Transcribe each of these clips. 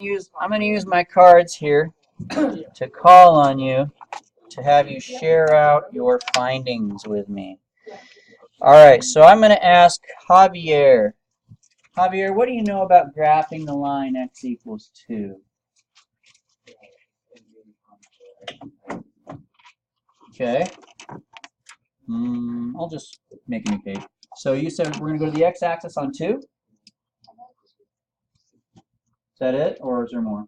I'm going to use my cards here to call on you to have you share out your findings with me. All right, so I'm going to ask Javier. Javier, what do you know about graphing the line x equals 2? Okay. I'll just make a new page. So you said we're going to go to the x-axis on 2? Is that it, or is there more?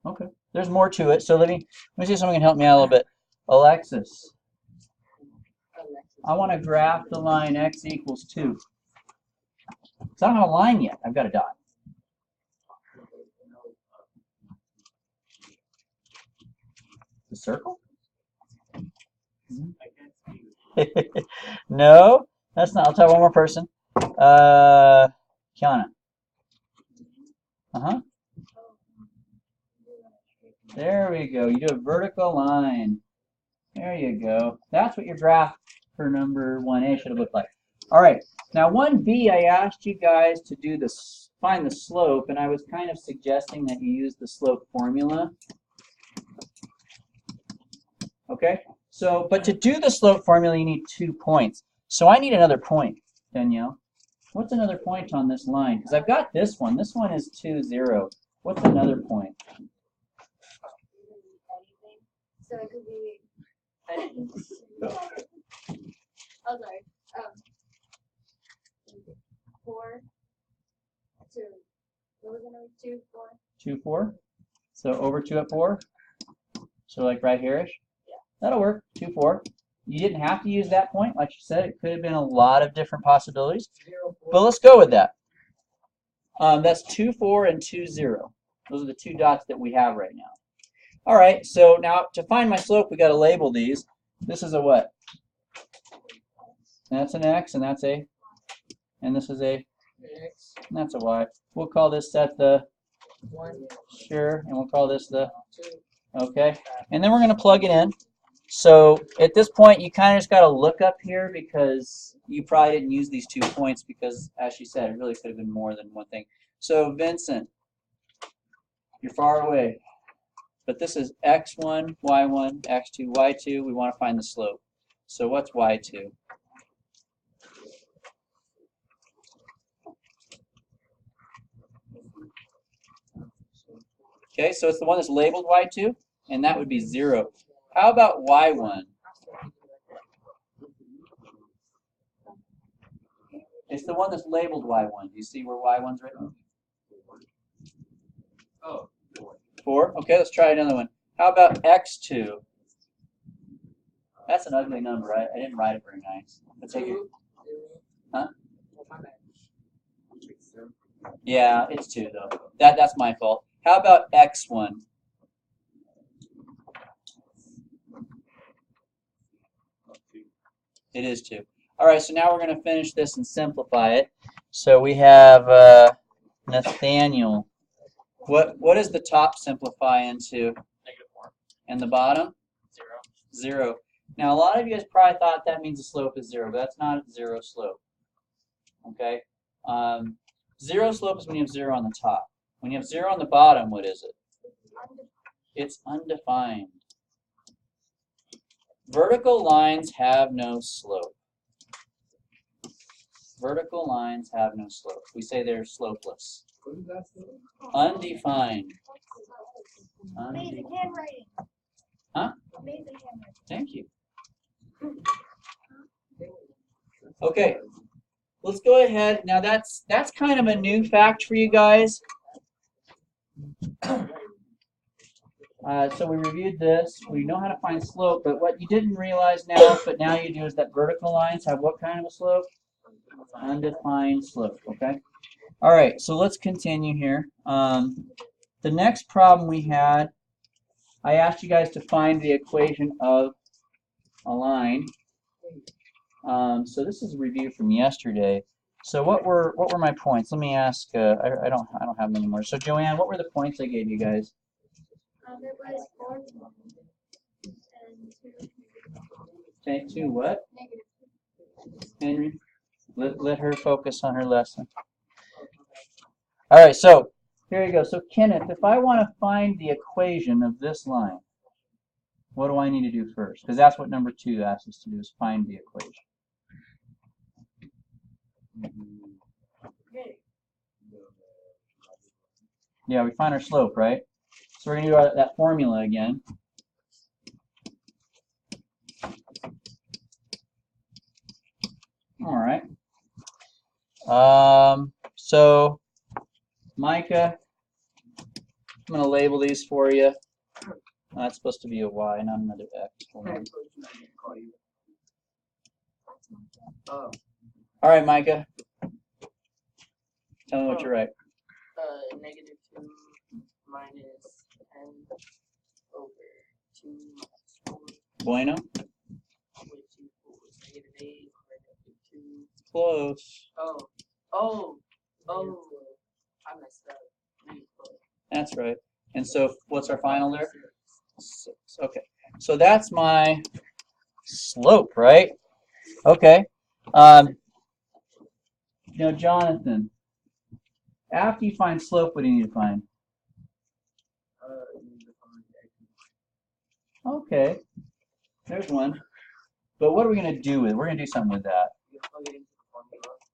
Okay, there's more to it. So let me see if someone can help me out a little bit. Alexis, I want to graph the line x equals 2. Because I don't have a line yet. I've got a dot. The circle? No, that's not. I'll try one more person. Kiana. Uh-huh. There we go. You do a vertical line. There you go. That's what your graph for number 1A should have looked like. All right. Now 1B, I asked you guys to do this, find the slope, and I was kind of suggesting that you use the slope formula. Okay. So, but to do the slope formula, you need 2 points. So I need another point, Danielle. What's another point on this line? Because I've got this one. This one is 2, 0. What's another point? So it could be. Oh, sorry. 4, 2. What was it? 2, 4. 2, 4. So over 2 at 4. So like right here-ish. Yeah. That'll work. 2, 4. You didn't have to use that point. Like you said, it could have been a lot of different possibilities. 0, 4. But let's go with that. That's 2, 4, and 2, 0. Those are the 2 dots that we have right now. All right, so now to find my slope, we got to label these. This is a what? And that's an x, and that's a, and this is a X. and that's a y. We'll call this set the 1, sure, and we'll call this the 2. okay. And then we're going to plug it in. So at this point, you kind of just got to look up here because you probably didn't use these 2 points because, as she said, it really could have been more than one thing. So Vincent, you're far away. But this is x1, y1, x2, y2. We want to find the slope. So what's y2? Okay, so it's the one that's labeled y2, and that would be 0. How about y1? It's the one that's labeled y1. Do you see where y1's written? Oh. 4. Okay, let's try another one. How about x2? That's an ugly number, right? I didn't write it very nice. Let's take it. Huh? Yeah, it's 2 though. That's my fault. How about x1? It is 2. All right, so now we're going to finish this and simplify it. So we have Nathaniel. What does the top simplify into? -4. And the bottom? 0. 0. Now, a lot of you guys probably thought that means the slope is 0, but that's not a 0 slope. Okay? 0 slope is when you have 0 on the top. When you have 0 on the bottom, what is it? It's undefined. Vertical lines have no slope. Vertical lines have no slope. We say they're slopeless. What is that? Undefined. Amazing handwriting. Huh? Amazing handwriting. Thank you. Okay, let's go ahead. Now that's kind of a new fact for you guys. So we reviewed this. We know how to find slope, but what you didn't realize now, but now you do, is that vertical lines have what kind of a slope? Undefined slope, okay? All right, so let's continue here. The next problem we had, I asked you guys to find the equation of a line. So this is a review from yesterday. So what were my points? Let me ask. I don't have many more. So Joanne, what were the points I gave you guys? It was 4 and 2. Okay, 2 what? -2. Henry, let her focus on her lesson. All right, so Here you go. So Kenneth, if I want to find the equation of this line, what do I need to do first? Because that's what number 2 asks us to do, is find the equation. Yeah, we find our slope, right? So we're going to do that formula again. All right. So, Micah, I'm going to label these for you. That's supposed to be a Y, not another X. All right, Micah. Tell me what you write. Negative 2 minus 10 over 2 minus 4, Bueno? which equals negative 8 over negative 2. Close. Oh, I messed up. Really close. That's right. And so what's our final there? 6. Okay. So that's my slope, right? Okay. Now, Jonathan, after you find slope, what do you need to find? Okay. There's one. But what are we going to do with it? We're going to do something with that.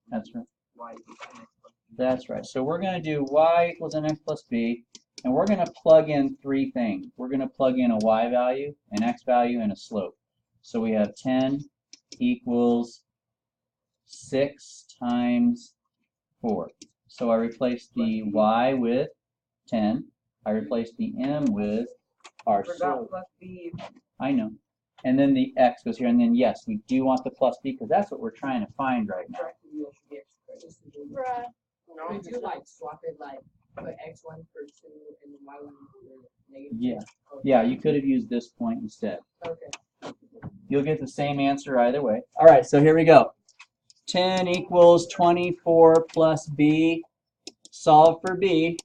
That's right. That's right. So we're going to do y equals mx plus b, and we're going to plug in 3 things. We're going to plug in a y value, an x value, and a slope. So we have 10 equals 6 times 4. So I replace the y with 10. I replace the m with our slope. I know. And then the x goes here, and then yes, we do want the plus b because that's what we're trying to find right now. Bruh. No, could you like swap it, like put x1 for 2 and then y1 for negative 2? Yeah. Yeah, you could have used this point instead. Okay. You'll get the same answer either way. All right, so here we go. 10 equals 24 plus b. Solve for b.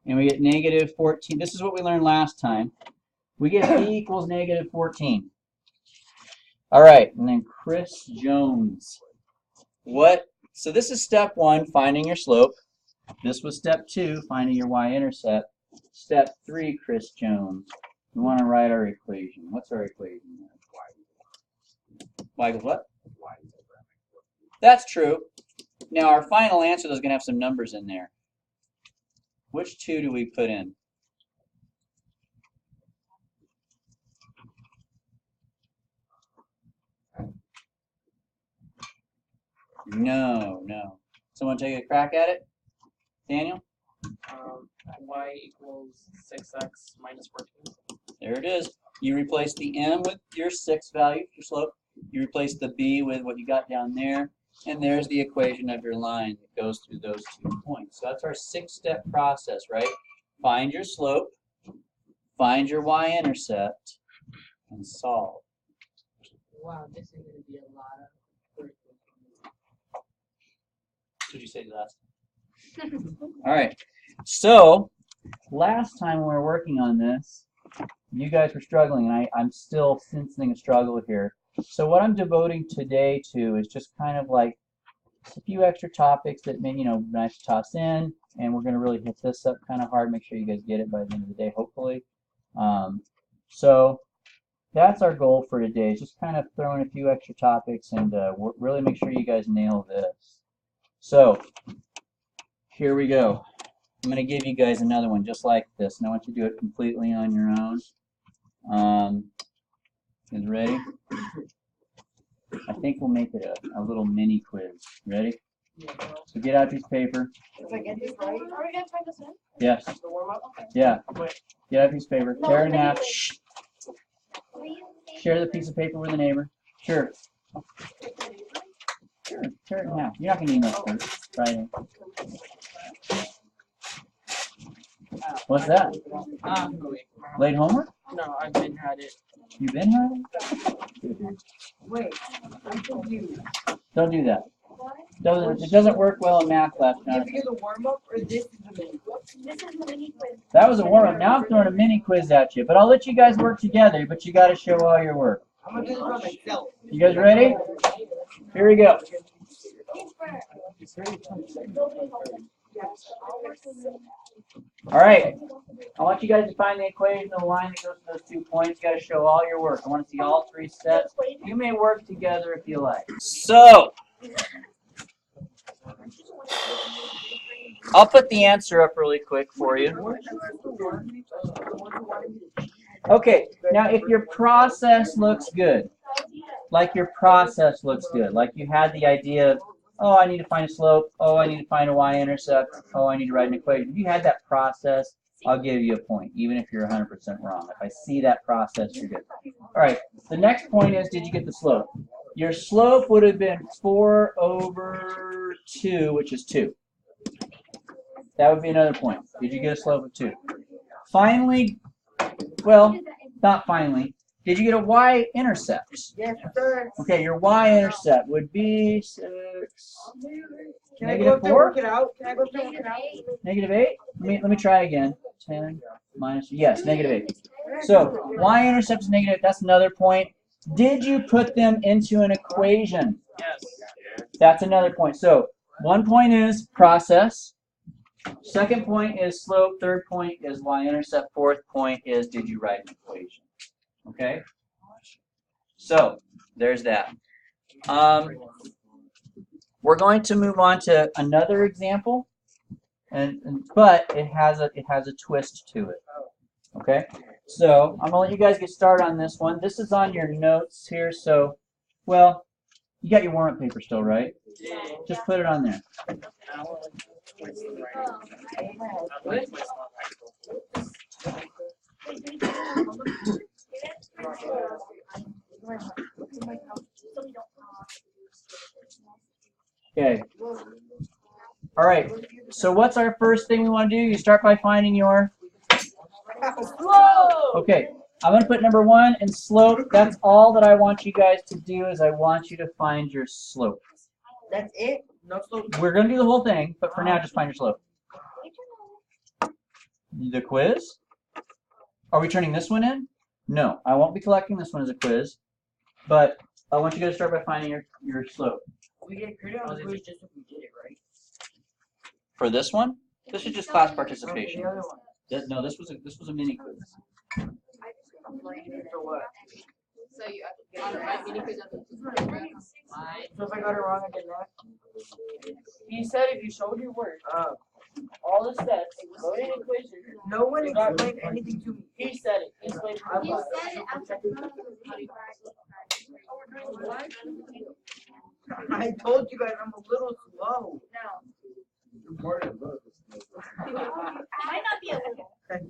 And we get negative 14. This is what we learned last time. We get b equals negative 14. All right, and then Chris Jones. What? So this is step 1, finding your slope. This was step 2, finding your y-intercept. Step 3, Chris Jones. We want to write our equation. What's our equation? Y equals what? That's true. Now our final answer is going to have some numbers in there. Which 2 do we put in? No. Someone take a crack at it? Daniel? Y equals 6x minus 14. There it is. You replace the m with your 6 value, your slope. You replace the b with what you got down there. And there's the equation of your line that goes through those 2 points. So that's our 6-step process, right? Find your slope, find your y-intercept, and solve. Wow, this is going to be a lot of work. What did you say last time? All right. So last time we were working on this, you guys were struggling, and I'm still sensing a struggle here. So what I'm devoting today to is just kind of like a few extra topics that may, nice to toss in, and we're going to really hit this up kind of hard, make sure you guys get it by the end of the day, hopefully. So that's our goal for today, is just kind of throw in a few extra topics and really make sure you guys nail this. So here we go. I'm going to give you guys another one just like this, and I want you to do it completely on your own. You guys ready? I think we'll make it a little mini quiz. Ready? So get out a piece of paper. If I get this right, Are we gonna try this one? Yes. the warm up. Yeah. Get out a piece of paper. No, Tear it in half. mini quiz. Please. Share the piece of paper with a neighbor. Sure. Sure. Tear it in half. You're not going to need much first. Try it. What's that? Late homework? No, I've been had it. You've been having it? Wait, I'm confused. Don't do that. What? It doesn't work well in math class. Is it the warm up or this is the mini? This is the mini quiz. That was a warm-up. Now I'm throwing a mini quiz at you. But I'll let you guys work together, but you got to show all your work. I'm gonna do this by myself. You guys ready? Here we go. All right. I want you guys to find the equation of the line that goes to those 2 points. You got to show all your work. I want to see all 3 steps. You may work together if you like. So, I'll put the answer up really quick for you. Okay, now if your process looks good, like your process looks good, like you had the idea of, oh, I need to find a slope, oh, I need to find a y-intercept, oh, I need to write an equation. If you had that process, I'll give you a point, even if you're 100% wrong. If I see that process, you're good. All right, the next point is, did you get the slope? Your slope would have been 4 over 2, which is 2. That would be another point. Did you get a slope of 2? Finally, well, not finally. Did you get a y-intercept? Yes, sir. Okay, your y-intercept would be 6. Can I go up there -4? work it out? Can I go up there work it out? -8? Let me try again. 10 minus, yes, -8. So, y-intercept is -8. That's another point. Did you put them into an equation? Yes. That's another point. So, 1 point is process. 2nd point is slope. 3rd point is y-intercept. 4th point is did you write an equation? Okay? So, there's that. We're going to move on to another example, but it has a twist to it. Okay? So, I'm going to let you guys get started on this one. This is on your notes here, so, well, you got your warm-up paper still, right? Just put it on there. Okay. All right. So what's our first thing we want to do? You start by finding your slope. Okay. I'm going to put number 1 in slope. That's all that I want you guys to do is I want you to find your slope. That's it? No slope? We're going to do the whole thing, but for now, just find your slope. The quiz? Are we turning this one in? No, I won't be collecting this one as a quiz, but I want you guys to start by finding your slope. We get credit on the quiz just if we did it, right? For this one, this is just class participation. The other one. No, this was a mini quiz. For what? So you have to get on the right mini quiz. So if I got it wrong, I get that? He said if you showed your work, all the steps, wrote an equation. No one explained anything to me. He said it. He explained it. You said it at the front. I told you guys I'm a little slow. Might not be a little. Thanks.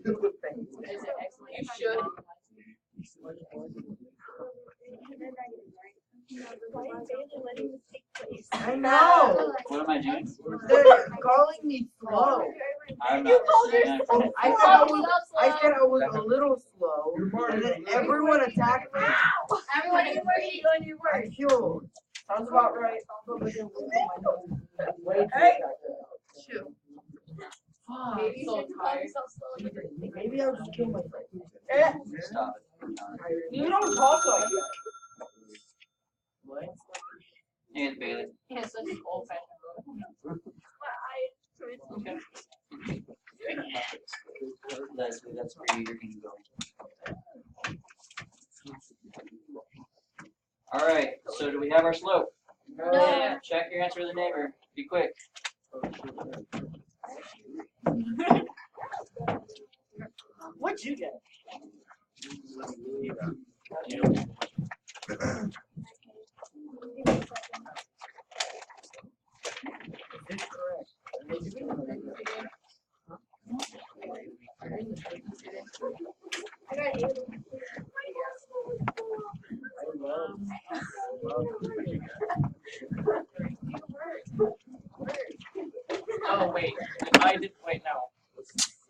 You should. I know. What am I doing? They're calling me slow. I'm not. I said I was a little slow, and then everyone attacked me. Everyone is working on your I work. killed. Sounds about right. Hey. Shoot. Maybe you should call yourself slow. Maybe I'll just kill myself. Stop it. You don't talk like that. What? And Bailey. He has such an old fashioned Leslie, that's where you're gonna go. All right. So do we have our slope? No. Check your answer to the neighbor. Be quick. What'd you get? Is this correct? I got you. Oh wait, I did. Wait, no.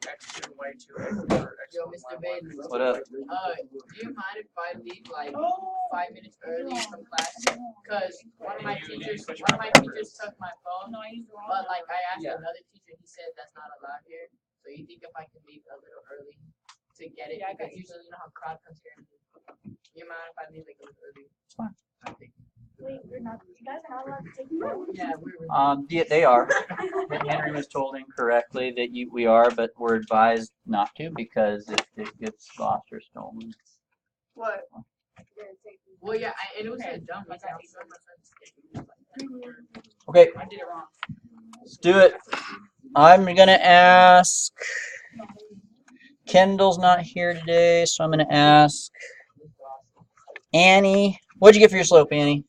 X2, Y2, X4, Yo, Mr. Bailey. What up? Do you mind if I leave like 5 minutes early from class? Cause one of my teachers took my phone, but like I asked another teacher, he said that's not allowed here. So you think if I can leave a little early to get it? Because usually you know how crowd comes here. You mind if I leave like a little early? It's fine. I think. Wait, you're not. You guys are not allowed to take notes. Yeah, we were. Yeah, they are. Henry was told incorrectly that we are, but we're advised not to because if it gets lost or stolen. What? Well, yeah, and it was a dumb. Okay, I did it wrong. let's do it. I'm gonna ask. Kendall's not here today, so I'm gonna ask Annie. What'd you get for your slope, Annie?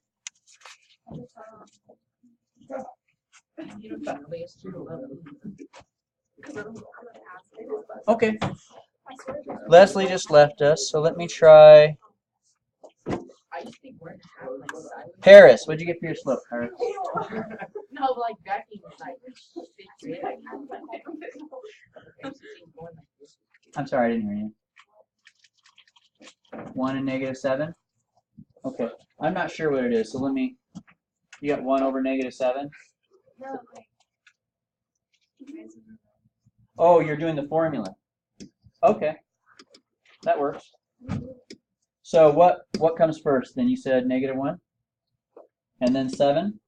Okay. Leslie just left us, so let me try. I used to think we're gonna have like silent. Paris, what'd you get for your slope, Paris? No, like backing like thick. I'm sorry, I didn't hear you. 1 and -7? Okay. I'm not sure what it is, so let me. You got 1 over -7? No, Oh, you're doing the formula. Okay. That works. So what comes first? Then you said -1? And then 7?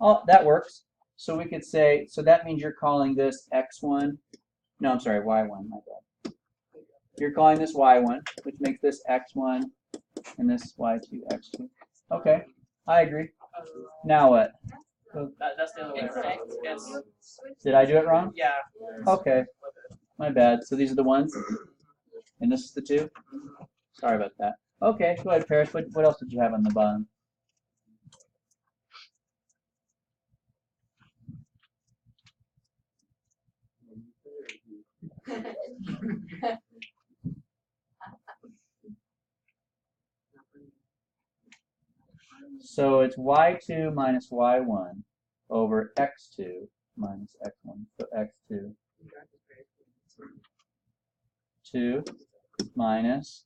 Oh, that works. So we could say, so that means you're calling this x1. No, I'm sorry, y1, my bad. You're calling this y1, which makes this x1, and this y2, x2. Okay, I agree. Now what? That's the other way. It's, Did I do it wrong? yeah. Okay, my bad. So these are the ones, and this is the 2? Sorry about that. Okay, go ahead, Paris. What else did you have on the bottom? So it's y2 minus y1 over x2 minus x1. So x2. 2 minus.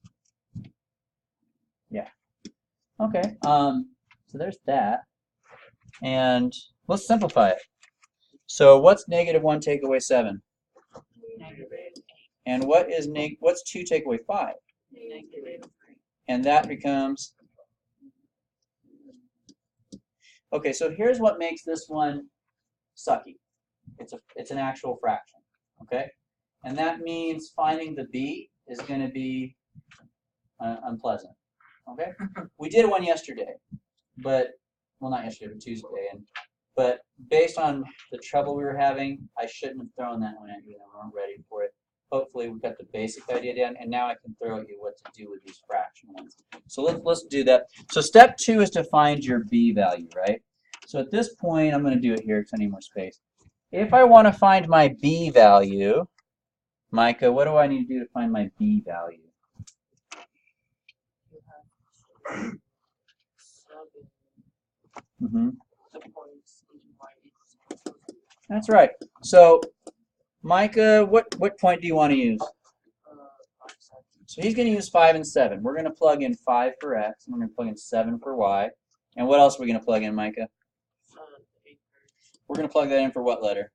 Yeah. Okay. So there's that. And let's simplify it. So what's -1 take away 7? And what's 2 take away 5? And that becomes. Okay, so here's what makes this one sucky. It's an actual fraction, okay? And that means finding the b is going to be unpleasant, okay? We did one yesterday, but, well, not yesterday, but Tuesday. But based on the trouble we were having, I shouldn't have thrown that one at you. We weren't ready for it. Hopefully we got the basic idea down, and now I can throw at you what to do with these fraction ones. So let's do that. So step 2 is to find your b value, right? So at this point, I'm going to do it here because I need more space. If I want to find my b value, Micah, what do I need to do to find my b value? That's right. So Micah, what point do you want to use? So he's going to use 5 and 7. We're going to plug in 5 for x, and we're going to plug in 7 for y. And what else are we going to plug in, Micah? We're going to plug that in for what letter?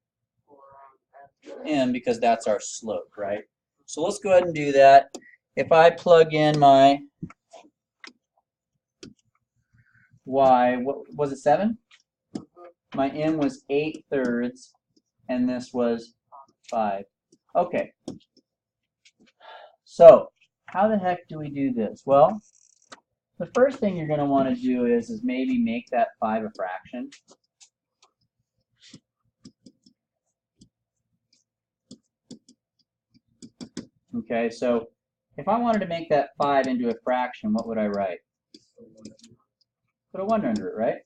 M, because that's our slope, right? So let's go ahead and do that. If I plug in my y, what was it, 7? My m was 8/3, and this was 5. Okay. So how the heck do we do this? Well, the first thing you're going to want to do is maybe make that 5 a fraction. Okay, so if I wanted to make that 5 into a fraction, what would I write? Put a 1 under it, right?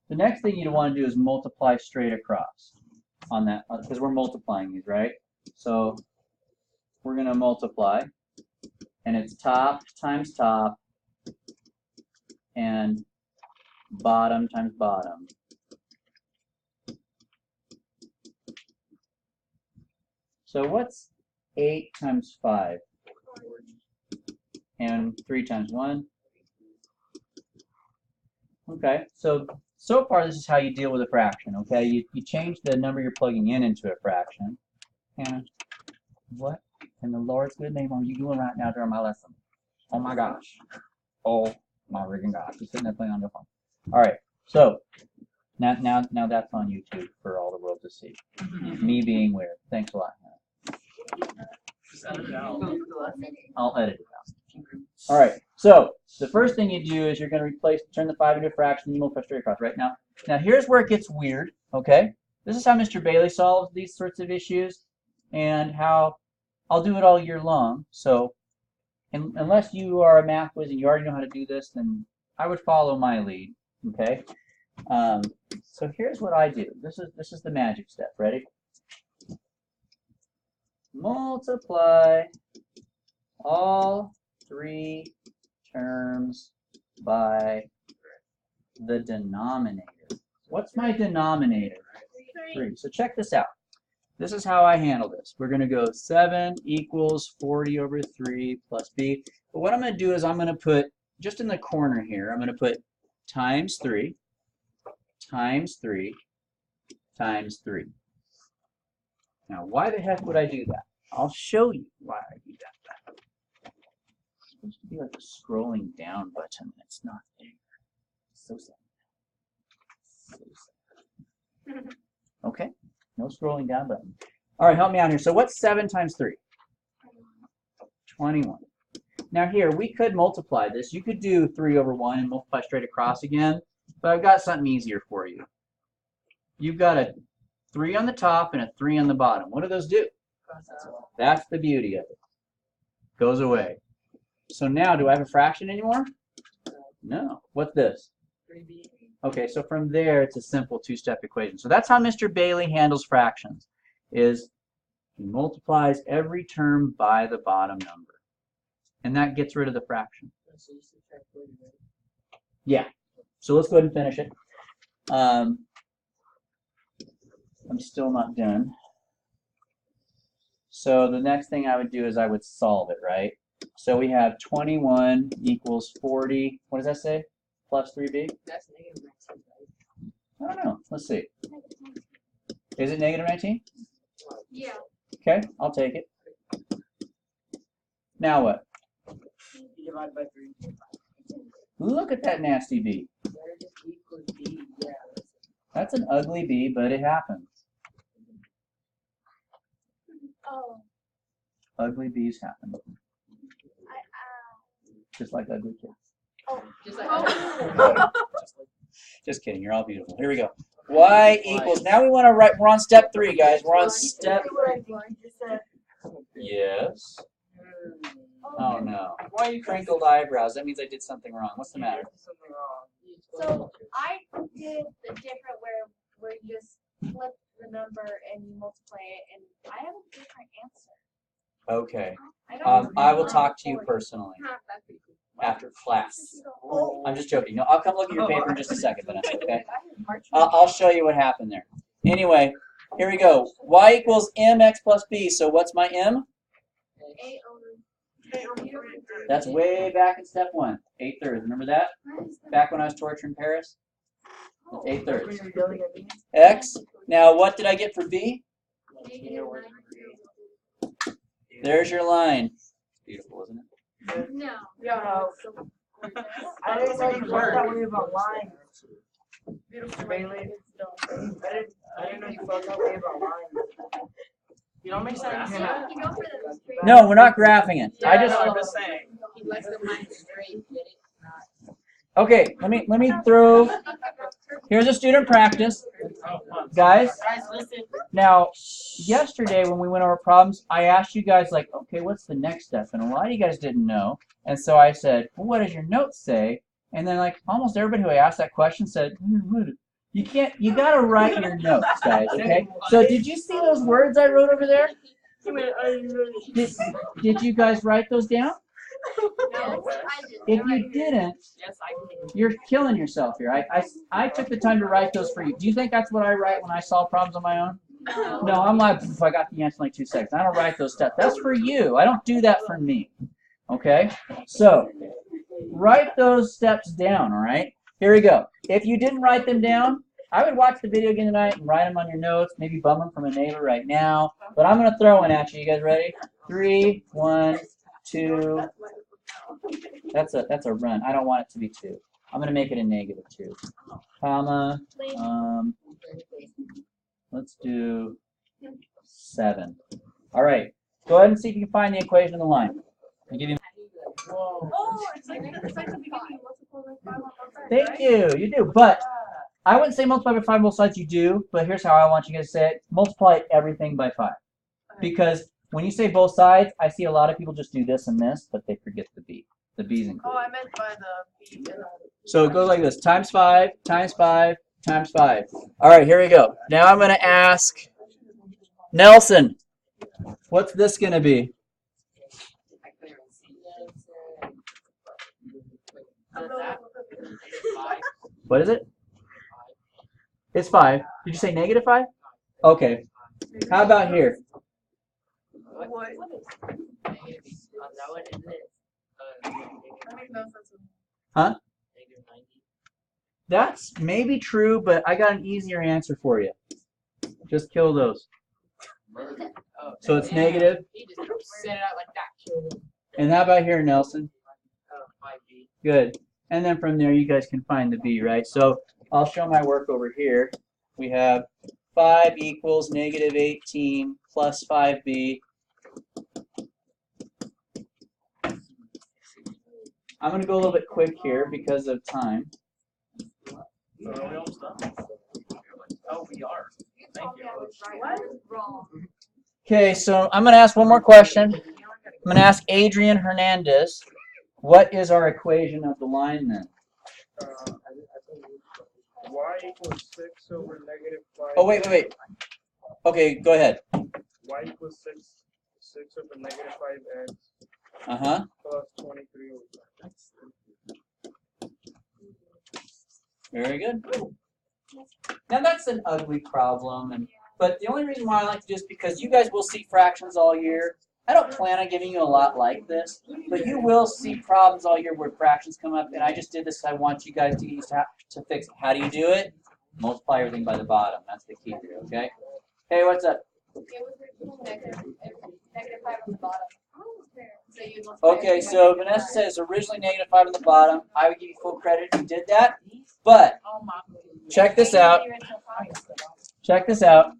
The next thing you'd want to do is multiply straight across on that, because we're multiplying these, right? So we're going to multiply, and it's top times top and bottom times bottom. So what's 8 times 5? And 3 times 1? Okay, so far this is how you deal with a fraction, okay? You change the number you're plugging in into a fraction. And what in the Lord's good name are you doing right now during my lesson? Oh my gosh. Oh my freaking gosh, he's sitting there playing on the phone. All right, so now that's on YouTube for all the world to see. Me being weird. Thanks a lot. Just edit it out. I'll edit it out. All right, so the first thing you do is you're going to turn the 5 into a fraction, and you multiply straight across, right? Now here's where it gets weird, okay? This is how Mr. Bailey solves these sorts of issues, and how I'll do it all year long. So unless you are a math whiz and you already know how to do this, then I would follow my lead, okay? So here's what I do. This is the magic step. Ready? Multiply all 3 terms by the denominator. What's my denominator? 3. So check this out. This is how I handle this. We're going to go 7 equals 40 over 3 plus b. But what I'm going to do is I'm going to put, just in the corner here, I'm going to put times 3, times 3, times 3. Now, why the heck would I do that? I'll show you why I do that. It's supposed to be like a scrolling down button. It's not there. So sad. So sad. Okay, no scrolling down button. All right, help me out here. So what's 7 times 3? 21. Now here, we could multiply this. You could do 3 over 1 and multiply straight across again, but I've got something easier for you. You've got a 3 on the top and a 3 on the bottom. What do those do? That's the beauty of it. Goes away. So now, do I have a fraction anymore? No. What's this? 3b. Okay, so from there, it's a simple 2-step equation. So that's how Mr. Bailey handles fractions, is he multiplies every term by the bottom number. And that gets rid of the fraction. Yeah. So let's go ahead and finish it. I'm still not done. So the next thing I would do is I would solve it, right? So we have 21 equals 40. What does that say? Plus 3b? That's negative 19, right? I don't know. Let's see. Is it negative 19? Yeah. Okay, I'll take it. Now what? Divided by 3. Look at that nasty b. That is equals b, yeah. That's an ugly b, but it happens. Oh. Ugly b's happen. I Just like ugly kids. Just like Oh. Just kidding, you're all beautiful. Here we go. Y equals, now we want to write, we're on step 3, guys. We're on step, yes. Oh no. Why are you crinkled eyebrows? That means I did something wrong. What's the matter? something wrong. So I did the different where you just flip the number and you multiply it, and I have a different answer. Okay. I I will talk to you personally That's pretty cool. after class. I'm just joking. No, I'll come look at your paper in just a second, Vanessa, okay? I'll show you what happened there. Anyway, here we go. Y equals mx plus b. So what's my m? A over. That's way back in step 1. 8/3. Remember that? Back when I was torturing Paris? That's 8/3. X. Now what did I get for b? There's your line. Beautiful, isn't it? No. Yeah. I didn't know you felt that way about lines. Beautiful. Bailey. I didn't know you felt that way about lines. You don't make sense. Yeah. You go for the straight. No, we're not graphing it. I just I'm just saying. He likes the line straight, get it? Not. okay. Let me throw. Here's a student practice, Oh, fun. guys. Guys, listen. Now, yesterday when we went over problems, I asked you guys like, okay, what's the next step? And a lot of you guys didn't know, and so I said, well, what does your notes say? And then like almost everybody who I asked that question said, you can't. You gotta write your notes, guys. Okay. So did you see those words I wrote over there? Did you guys write those down? No, I did. If you didn't, Yes, I can. you're killing yourself here. I took the time to write those for you. Do you think that's what I write when I solve problems on my own? No, I'm like, I got the answer in like 2 seconds. I don't write those steps. That's for you. I don't do that for me. Okay? So, write those steps down, all right? Here we go. If you didn't write them down, I would watch the video again tonight and write them on your notes, maybe bum them from a neighbor right now. But I'm going to throw one at you. You guys ready? 3, 1, 2, That's a run. I don't want it to be 2. I'm gonna make it a negative 2. Comma. Let's do 7. All right. Go ahead and see if you can find the equation of the line. I'll give you. Whoa. Oh, it's like the beginning. Multiple by 5 on both sides, Thank right? you. You do, but I wouldn't say multiply by 5 on both sides. You do, but here's how I want you guys to say it: multiply everything by 5. Because when you say both sides, I see a lot of people just do this and this, but they forget the b. The b's included. Oh, I meant by the B. So it goes like this: times 5, times 5, times 5. All right, here we go. Now I'm going to ask Nelson, what's this going to be? What is it? It's 5. Did you say negative 5? Okay. How about here? What? That one, isn't it? That makes no sense. Huh? Negative 90. That's maybe true, but I got an easier answer for you. Just kill those. Oh, So it's Yeah. negative. He just set it out like that. And how about here, Nelson? 5B. Good. And then from there, you guys can find the b, right? So I'll show my work over here. We have 5 equals negative 18 plus 5b. I'm going to go a little bit quick here because of time. Are we almost done? Oh, we are. Thank you. What? Wrong. Okay, so I'm going to ask one more question. I'm going to ask Adrian Hernandez, what is our equation of the line then? Y equals 6 over negative 5. Oh, wait. Okay, go ahead. Y equals 6 over negative 5x Uh-huh. plus 23 over 5. Very good. Now that's an ugly problem, but the only reason why I like to do is because you guys will see fractions all year. I don't plan on giving you a lot like this, but you will see problems all year where fractions come up, and I just did this because I want you guys to get used to fix it. How do you do it? Multiply everything by the bottom. That's the key here, okay? Hey, what's up? It was negative 5 on the bottom. So you multiply Okay, everything by so negative Vanessa 5. says originally negative 5 on the bottom. I would give you full credit if you did that, but Oh my. check this out. Check this out.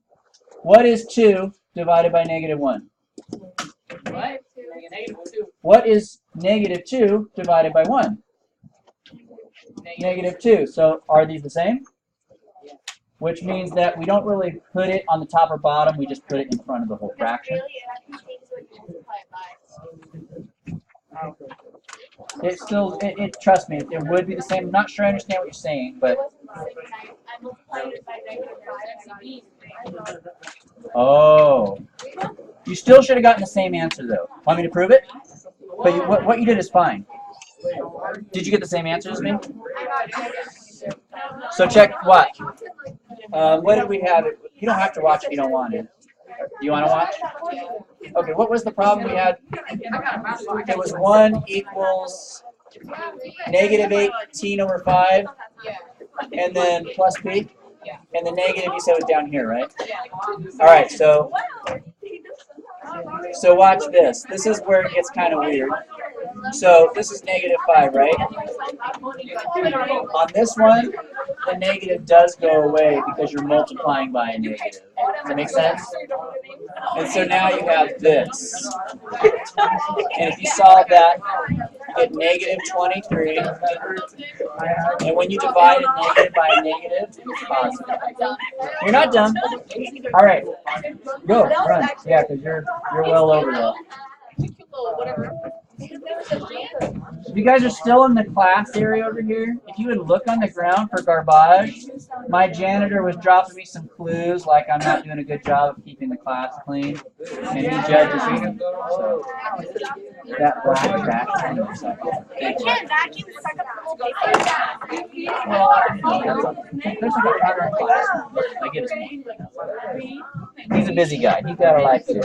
What is 2 divided by negative 1? What? Negative 2. What is negative 2 divided by 1? Negative 2. So are these the same? Which means that we don't really put it on the top or bottom, we just put it in front of the whole Because fraction. really, it actually changes what you multiply it by. It still, trust me, it would be the same. I'm not sure I understand what you're saying, It but, wasn't the same when I multiplied it by negative 5. oh. You still should have gotten the same answer though. Want me to prove it? But what you did is fine. Did you get the same answer as me? I got negative 22. So check, watch. What did we have? You don't have to watch if you don't want to. Do you want to watch? Okay, what was the problem we had? It was 1 equals negative 18 over 5, Yeah. and then plus b. Yeah. And the negative you said was down here, right? Yeah. All right, so watch this. This is where it gets kind of weird. So this is negative 5, right? On this one, the negative does go away because you're multiplying by a negative. Does that make sense? And so now you have this. And if you solve that, you get negative 23. And when you divide a negative by a negative, it's positive. You're not done. All right. Go, run. Yeah, because you're well over that. If you guys are still in the class area over here, if you would look on the ground for garbage, my janitor was dropping me some clues like I'm not doing a good job of keeping the class clean, and he judges me. So that black trash thing. So, You can't vacuum suck up the whole well, there's like a pattern class. I get his name. He's a busy guy. He's got a life too.